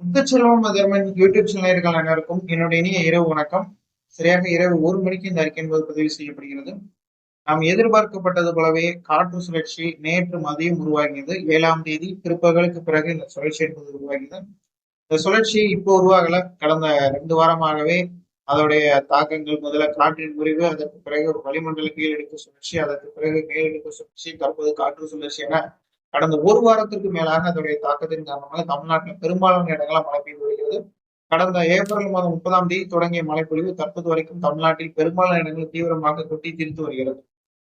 Muthuselvam மதர்மன் YouTube சேனல்கள் அனைவருக்கும் என்னுடைய இனிய இரவு வணக்கம். சரியாக இரவு 1 மணிக்கு இந்த அறிக்கை என்பது பதிவு செய்யப்படுகிறது. நாம் எதிர்பார்க்கப்பட்டது போலவே காற்று சுழற்சி நேற்று மதியம் உருவாகியது. 7ஆம் தேதி பிற்பகலுக்கு பிறகு இந்த சுழற்சி என்பது உருவாகியது. இந்த சுழற்சி இப்போ உருவாகல, கடந்த 2 வாரமாகவே அதோடைய தாக்கங்கள் முதல்ல காற்றின் முறிவு, அதற்கு பிறகு வளிமண்டல கீழடுக்கு சுழற்சி, அதற்கு பிறகு மேலடுக்கு சுழற்சி, தற்போது காற்று சுழற்சி என கடந்த 1 வாரத்திற்கு மேலாக அதோடைய தாக்கத்தின் காரணமாக தமிழ்நாட்டில் பெரும்பாலான இடங்களில் மழை பெய்து வருகிறது. கடந்த ஏப்ரல் மாதம் 30ஆம் தேதி தொடங்கிய மழைப்பொழிவு தற்போது வரைக்கும் தமிழ்நாட்டில் பெரும்பாலான இடங்களில் தீவிரமாக கொட்டி தீர்த்து வருகிறது.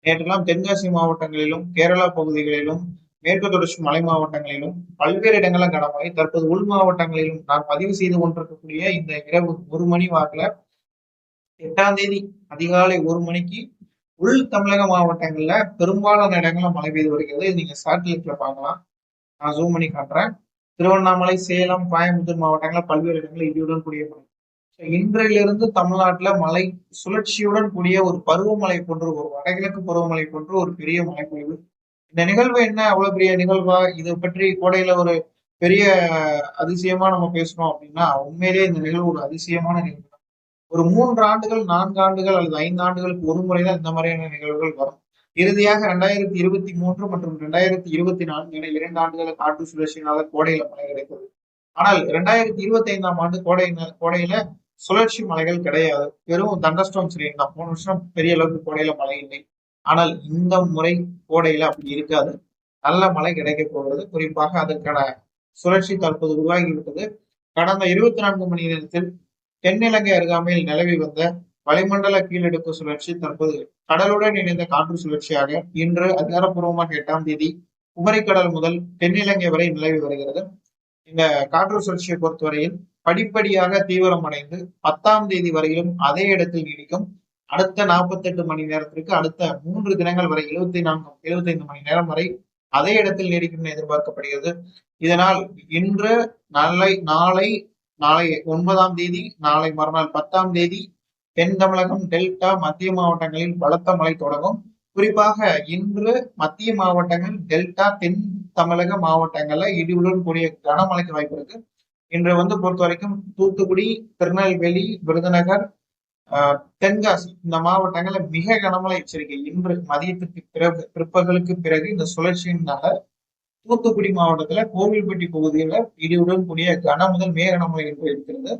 நேற்றெல்லாம் தென்காசி மாவட்டங்களிலும் கேரளா பகுதிகளிலும் மேற்கு தொடர்ச்சி மலை மாவட்டங்களிலும் பல்வேறு இடங்களில் கனமழை. தற்போது உள் மாவட்டங்களிலும் நான் பதிவு செய்து கொண்டிருக்கக்கூடிய இந்த இரவு 1 மணி வாக்குல 8ஆம் தேதி அதிகாலை 1 மணிக்கு உள் தமிழக மாவட்டங்கள்ல பெரும்பாலான இடங்கள்ல மழை பெய்து வருகிறது. இது நீங்க சேட்டலைட்ல பார்க்கலாம். நான் ஜூம் பண்ணி காட்டுறேன். திருவண்ணாமலை, சேலம், கோயம்புத்தூர் மாவட்டங்களில் பல்வேறு இடங்களில் இடியுடன் கூடிய மழை. இன்றையிலிருந்து தமிழ்நாட்டுல மழை சுழற்சியுடன் கூடிய ஒரு பருவமழை போன்று, ஒரு வடகிழக்கு பருவமழை போன்று ஒரு பெரிய மழைப்பொழிவு. இந்த நிகழ்வு என்ன அவ்வளவு பெரிய நிகழ்வா? இதை பற்றி கோடையில ஒரு பெரிய அதிசயமா நம்ம பேசணும் அப்படின்னா, உண்மையிலேயே இந்த நிகழ்வு ஒரு அதிசயமான நிகழ்வு. ஒரு 3 ஆண்டுகள், 4 ஆண்டுகள் அல்லது 5 ஆண்டுகளுக்கு ஒரு முறைதான் இந்த மாதிரியான நிகழ்வுகள் வரும். இறுதியாக 2023 மற்றும் 2024 என 2 ஆண்டுகள் காற்று சுழற்சியினால கோடையில மழை கிடைத்தது. ஆனால் 2025ஆம் ஆண்டு கோடையில சுழற்சி மழைகள் கிடையாது. வெறும் தண்டர்ஸ்டார்ம்ஸ் ரெயின் தான். போன வருஷம் பெரிய அளவுக்கு கோடையில மழை இல்லை. ஆனால் இந்த முறை கோடையில அப்படி இருக்காது. நல்ல மழை கிடைக்க போகிறது. குறிப்பாக அதற்கான சுழற்சி தற்போது உருவாகிவிட்டது. கடந்த 24 மணி நேரத்தில் தென்னிலங்கை அருகாமையில் நிலவி வந்த வளிமண்டல கீழடுக்கு சுழற்சி தற்போது கடலுடன் இணைந்த காற்று சுழற்சியாக இன்று அதிகாரப்பூர்வமாக 8ஆம் தேதி குமரிக்கடல் முதல் தென்னிலங்கை வரை நிலவி வருகிறது. இந்த காற்று சுழற்சியை பொறுத்தவரையில் படிப்படியாக தீவிரமடைந்து 10ஆம் தேதி வரையிலும் அதே இடத்தில் நீடிக்கும். அடுத்த 48 மணி நேரத்திற்கு அடுத்த 3 தினங்கள் வரை 75 மணி நேரம் வரை அதே இடத்தில் நீடிக்கும் என எதிர்பார்க்கப்படுகிறது. இதனால் இன்று நாளை 9ஆம் தேதி, நாளை மறுநாள் 10ஆம் தேதி தென் தமிழகம், டெல்டா, மத்திய மாவட்டங்களில் பலத்த மழை தொடங்கும். குறிப்பாக இன்று மத்திய மாவட்டங்கள், டெல்டா, தென் தமிழக மாவட்டங்கள்ல இடியுடன் கூடிய கனமழைக்கு வாய்ப்பு இருக்கு. இன்று பொறுத்த வரைக்கும் தூத்துக்குடி, திருநெல்வேலி, விருதுநகர், தென்காசி இந்த மாவட்டங்கள்ல மிக கனமழை எச்சரிக்கை. இன்று மதியத்திற்கு பிறகு, பிற்பகலுக்கு பிறகு இந்த சுழற்சியினால தூத்துக்குடி மாவட்டத்துல கோவில்பட்டி பகுதியில இடியுடன் கூடிய கன முதல் மிக கனமழை இருக்கிறது.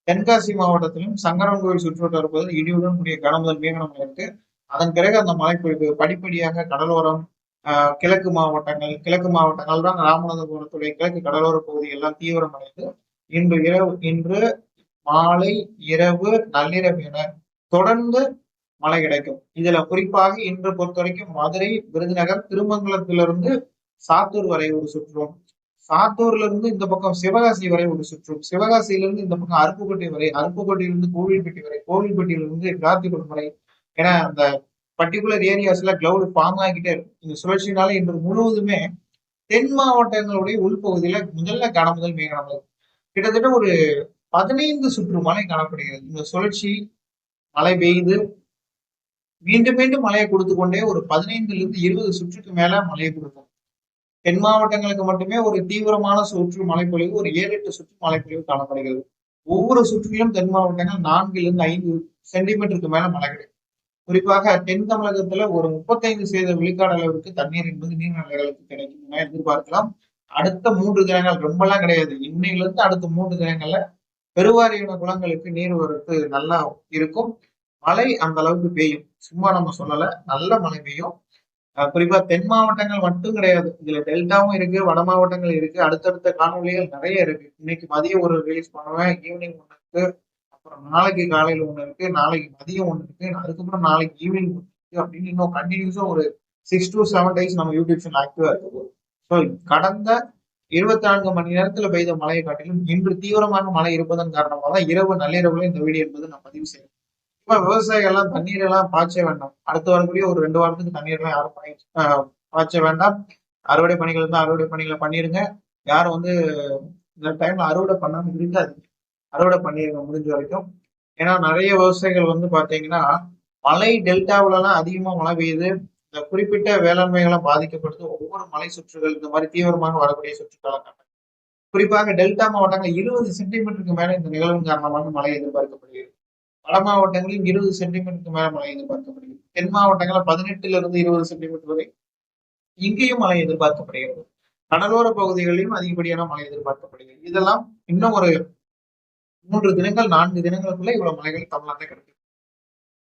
தென்காசி மாவட்டத்திலும் சங்கரன்கோவில் சுற்றுவட்டார பகுதியில் இடியுடன் கூடிய கன முதல் மிக கனமழை இருக்கு. அதன் பிறகு அந்த மழைப்பொழிவு படிப்படியாக கடலோரம், கிழக்கு மாவட்டங்கள் தான் ராமநாதபுரத்துடைய கிழக்கு கடலோர பகுதி எல்லாம் தீவிரமடைந்து இன்று மாலை, இரவு, நள்ளிரவு என தொடர்ந்து மழை கிடைக்கும். இதுல குறிப்பாக இன்று பொறுத்த வரைக்கும் மதுரை, விருதுநகர், திருமங்கலத்திலிருந்து சாத்தூர் வரை ஒரு சுற்றும், சாத்தூர்ல இருந்து இந்த பக்கம் சிவகாசி வரை ஒரு சுற்றும், சிவகாசியிலிருந்து இந்த பக்கம் அருப்புக்கோட்டை வரை, அருப்புக்கோட்டையிலிருந்து கோவில்பட்டி வரை, கோவில்பட்டியிலிருந்து கார்த்திகுளம் வரை என அந்த பர்டிகுலர் ஏரியாஸ்ல கிளவுட் ஃபார்ம் ஆகிட்டே இருக்கும். இந்த சுழற்சினால இன்று முழுவதுமே தென் மாவட்டங்களுடைய உள்பகுதியில முதல்ல கனமுதல் மிக கனமழை, கிட்டத்தட்ட ஒரு 15 சுற்று மழை காணப்படுகிறது. இந்த சுழற்சி மழை பெய்து மீண்டும் மீண்டும் மழையை கொடுத்து கொண்டே ஒரு 15 லிருந்து 20 சுற்றுக்கு மேல மழையை கொடுக்கும். தென் மாவட்டங்களுக்கு மட்டுமே ஒரு தீவிரமான சுற்று மழைப்பொழிவு, ஒரு 7-8 சுற்று மழைப்பொழிவு காணப்படுகிறது. ஒவ்வொரு சுற்றிலும் தென் மாவட்டங்கள் 4-5 சென்டிமீட்டருக்கு மேல மழை கிடைக்கும். குறிப்பாக தென் தமிழகத்துல ஒரு 35% விழுக்காடு அளவிற்கு தண்ணீர் என்பது நீர்நிலைகளுக்கு கிடைக்கும் என எதிர்பார்க்கலாம். அடுத்த 3 தினங்கள், ரொம்பலாம் கிடையாது, இன்னையிலிருந்து அடுத்த 3 தினங்கள்ல பெருவாரியான குளங்களுக்கு நீர் வரத்து நல்லா இருக்கும். மழை அந்த அளவுக்கு பெய்யும். சும்மா நம்ம சொல்லல, நல்ல மழை பெய்யும். குறிப்பா தென் மாவட்டங்கள் மட்டும் கிடையாது, இதுல டெல்டாவும் இருக்கு, வட மாவட்டங்கள் இருக்கு. அடுத்தடுத்த காணொலிகள் நிறைய இருக்கு. இன்னைக்கு மதியம் ஒரு ரிலீஸ் பண்ணுவேன், ஈவினிங் ஒண்ணு இருக்கு, அப்புறம் நாளைக்கு காலையில ஒண்ணு இருக்கு, நாளைக்கு மதியம் ஒண்ணு இருக்கு, அதுக்கப்புறம் நாளைக்கு ஈவினிங் ஒண்ணு இருக்கு அப்படின்னு இன்னும் கண்டினியூஸா ஒரு 6 to 7 days நம்ம யூடியூப் சேனல் ஆக்டிவா இருக்கு. ஸோ கடந்த 24 மணி நேரத்துல பெய்த மழையை காட்டிலும் இன்று தீவிரமாக மழை இருப்பதன் காரணமாக தான் இரவு நள்ளிரவுல இந்த வீடியோ என்பது நான் பதிவு செய்யறேன். இப்ப விவசாயிகள் எல்லாம் தண்ணீர் எல்லாம் பாய்ச்ச வேண்டாம். அடுத்து வரக்கூடிய ஒரு 2 வாரத்துக்கு தண்ணீர் எல்லாம் யாரும் பாய்ச்ச வேண்டாம். அறுவடை பணிகள் இருந்தா அறுவடை பணிகளை பண்ணிருங்க. யாரும் இந்த டைம்ல அறுவடை பண்ணாம இருக்காது, அறுவடை பண்ணிருங்க முடிஞ்ச வரைக்கும். ஏன்னா நிறைய விவசாயிகள் பாத்தீங்கன்னா மழை டெல்டாவில எல்லாம் அதிகமா மழை பெய்யுது. இந்த குறிப்பிட்ட வேளாண்மைகளும் பாதிக்கப்படுது. ஒவ்வொரு மலை சுற்றுகள் இந்த மாதிரி தீவிரமாக வரக்கூடிய சுற்றுக்காலங்கள் குறிப்பாக டெல்டா மாவட்டங்கள் 20 சென்டிமீட்டருக்கு மேல இந்த நிகழ்வின் காரணமாக மழை எதிர்பார்க்கப்படுகிறது. வட மாவட்டங்களில் 20 சென்டிமீட்டருக்கு மேல மழை எதிர்பார்க்கப்படுகிறது. தென் மாவட்டங்களில் 18 இருந்து 20 சென்டிமீட்டர் வரை இங்கேயும் மழை எதிர்பார்க்கப்படுகிறது. கடலோர பகுதிகளிலும் அதிகப்படியான மழை எதிர்பார்க்கப்படுகிறது. இதெல்லாம் இன்னும் ஒரு 3 தினங்கள் 4 தினங்களுக்குள்ள இவ்வளவு மழைகள் தமிழ்நாட்டில் கிடைக்கும்.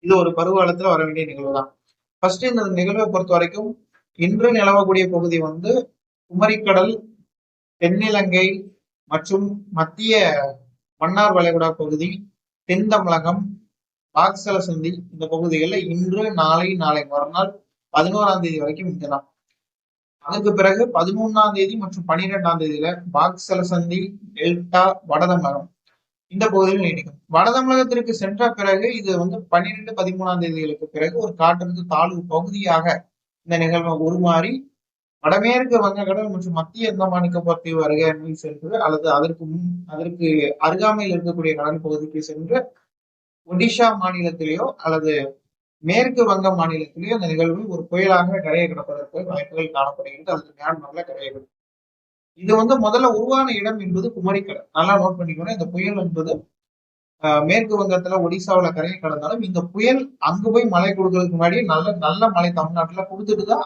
இது ஒரு பருவகாலத்துல வர வேண்டிய நிகழ்வு தான். ஃபர்ஸ்ட் இந்த நிகழ்வை பொறுத்த வரைக்கும் இன்று நிலவக்கூடிய பகுதி வந்து குமரிக்கடல், தென்னிலங்கை மற்றும் மத்திய மன்னார் வளைகுடா பகுதி, தென் தமிழகம், பாக்சலசந்தி இந்த பகுதிகளில் இன்று நாளை மறுநாள் 11ஆம் தேதி வரைக்கும் இருக்கலாம். அதுக்கு பிறகு 11ஆம் தேதி மற்றும் 12ஆம் தேதியில பாக்சலசந்தி, டெல்டா, வட தமிழகம் இந்த பகுதியில் நீடிக்கும். வட தமிழகத்திற்கு சென்ற பிறகு இது வந்து 12, 13ஆம் தேதிகளுக்கு பிறகு ஒரு காற்றழுத்த தாழ்வு பகுதியாக இந்த நிகழ்வு உருமாறி வடமேற்கு வங்கக்கடல் மற்றும் மத்திய அந்தமான் நிக்கோபார் தீவு அருகே சென்று அல்லது அதற்கு அருகாமையில் இருக்கக்கூடிய கடல் பகுதிக்கு சென்று ஒடிஷா மாநிலத்திலேயோ அல்லது மேற்கு வங்க மாநிலத்திலேயோ இந்த நிகழ்வு ஒரு புயலாக கரையை கிடப்பதற்கு வாய்ப்புகள் காணப்படுகிறது. அதுக்கு மியான்மர்ல கரையை கிடக்கும். இது வந்து முதல்ல உருவான இடம் என்பது குமரிக்கடல். நல்லா நோட் பண்ணிக்கணும். இந்த புயல் என்பது மேற்கு வங்கத்துல ஒடிசாவில கரையை கடந்தாலும் இந்த புயல் அங்கு போய் மழை கொடுக்கறதுக்கு முன்னாடி நல்ல மழை தமிழ்நாட்டுல கொடுத்துட்டு தான்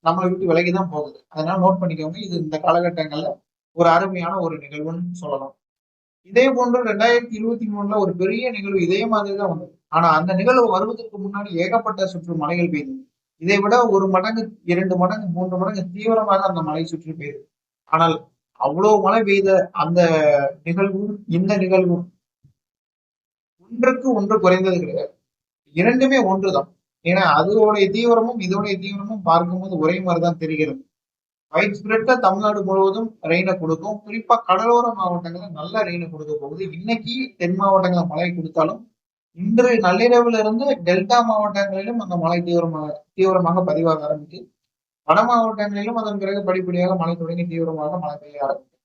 நம்மளை விட்டு விலகிதான் போகுது. அதனால நோட் பண்ணிக்கோங்க. இது இந்த காலகட்டங்கள்ல ஒரு அருமையான ஒரு நிகழ்வுன்னு சொல்லலாம். இதே போன்று 2023 ஒரு பெரிய நிகழ்வு இதே மாதிரிதான் வந்தது. ஆனா அந்த நிகழ்வு வருவதற்கு முன்னாடி ஏகப்பட்ட சுற்று மழைகள் பெய்யுது. இதை விட 1 மடங்கு 2 மடங்கு 3 மடங்கு தீவிரமாக அந்த மழை சுற்றி பெய்யுது. ஆனால் அவ்வளவு மழை பெய்த அந்த நிகழ்வும் இந்த நிகழ்வும் ஒன்றுக்கு ஒன்று குறைந்தது கிடையாது. இரண்டுமே ஒன்றுதான். ஏன்னா அதோடைய தீவிரமும் இதோடைய தீவிரமும் பார்க்கும்போது ஒரே மாதிரிதான் தெரிகிறது. வைட் ஸ்ப்ரெட்டா தமிழ்நாடு முழுவதும் ரெயினை கொடுக்கும். குறிப்பா கடலோர மாவட்டங்கள்ல நல்ல ரெயினை கொடுக்க போகுது. இன்னைக்கு தென் மாவட்டங்களில் மழை கொடுத்தாலும் இன்று நள்ளிரவுல இருந்து டெல்டா மாவட்டங்களிலும் அந்த மழை தீவிரமாக பதிவாக ஆரம்பிச்சு வட மாவட்டங்களிலும் அதன் பிறகு படிப்படியாக மழை தொடங்கி தீவிரமாக மழை பெய்ய ஆரம்பிக்கும்.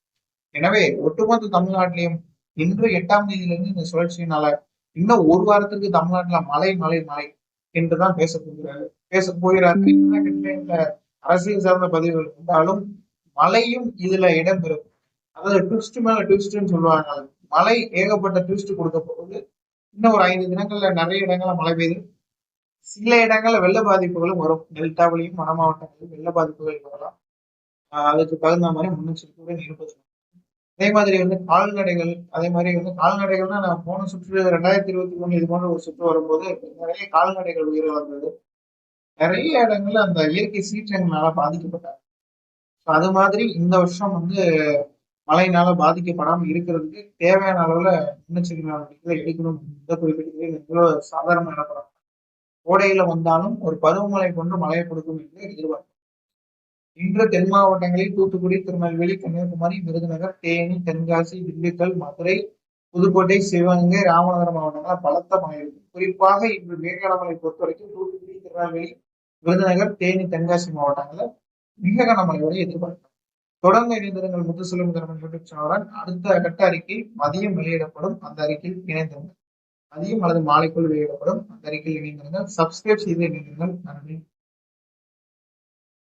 எனவே ஒட்டுமொத்த தமிழ்நாட்டிலையும் இன்று 8ஆம் தேதியிலிருந்து இந்த சுழற்சியினால இன்னும் ஒரு வாரத்துக்கு தமிழ்நாட்டுல மழை மழை மழை என்றுதான் பேச போகிறார்கள். அரசியல் சார்ந்த பதிவுகள் இருந்தாலும் மழையும் இதுல இடம்பெறும். அதாவது ட்விஸ்ட் மேல ட்விஸ்ட்ன்னு சொல்லுவாங்க. மழை ஏகப்பட்ட ட்விஸ்ட் கொடுக்க போகுது. இன்னும் ஒரு 5 தினங்கள்ல நிறைய இடங்கள்ல மழை பெய்யுது. சில இடங்கள்ல வெள்ள பாதிப்புகளும் வரும். டெல்டாவிலையும் வட மாவட்டங்களிலும் வெள்ள பாதிப்புகள் வரலாம். அதுக்கு தகுந்த மாதிரி முன்னெச்சரிக்கையுடன் இருப்பது. அதே மாதிரி வந்து கால்நடைகள், அதே மாதிரி வந்து கால்நடைகள்னா நான் போன சுற்று 2023 இது போன்ற ஒரு சுற்று வரும்போது நிறைய கால்நடைகள் உயிரிழந்தது. நிறைய இடங்கள்ல அந்த இயற்கை சீற்றங்களால பாதிக்கப்பட்டாங்க. அது மாதிரி இந்த வருஷம் வந்து மழையினால பாதிக்கப்படாமல் இருக்கிறதுக்கு தேவையான அளவுல முன்னெச்சரிக்கை நடவடிக்கைகளை எடுக்கணும். இந்த குறிப்பிட்ட சாதாரண இடப்படும். கோடையில வந்தாலும் ஒரு பருவமழை கொண்டு மழையை கொடுக்கும் என்று எதிர்பார்க்கும். இன்று தென் மாவட்டங்களில் தூத்துக்குடி, திருநெல்வேலி, கன்னியாகுமரி, விருதுநகர், தேனி, தென்காசி, திண்டுக்கல், மதுரை, புதுக்கோட்டை, சிவகங்கை, ராமநாதபுரம் மாவட்டங்களில் பலத்த மழை இருக்கும். குறிப்பாக இன்று மிக கனமழை பொறுத்த வரைக்கும் தூத்துக்குடி, திருநெல்வேலி, விருதுநகர், தேனி, தென்காசி மாவட்டங்களில் மிக கனமழை வரை எதிர்பார்க்கலாம். தொடர்ந்து இணைந்திருங்கள் முத்துசெல்வம் யூடியூப் சேனலுடன். அடுத்த கட்ட அறிக்கை மதியம் வெளியிடப்படும். அந்த அறிக்கையில் இணைந்திருங்கள். மதியம் அல்லது மாலைக்குள் வெளியிடப்படும். அந்த அறிக்கையில் இணைந்திருங்கள். சப்ஸ்கிரைப் செய்து இணைந்திருங்கள். நன்றி.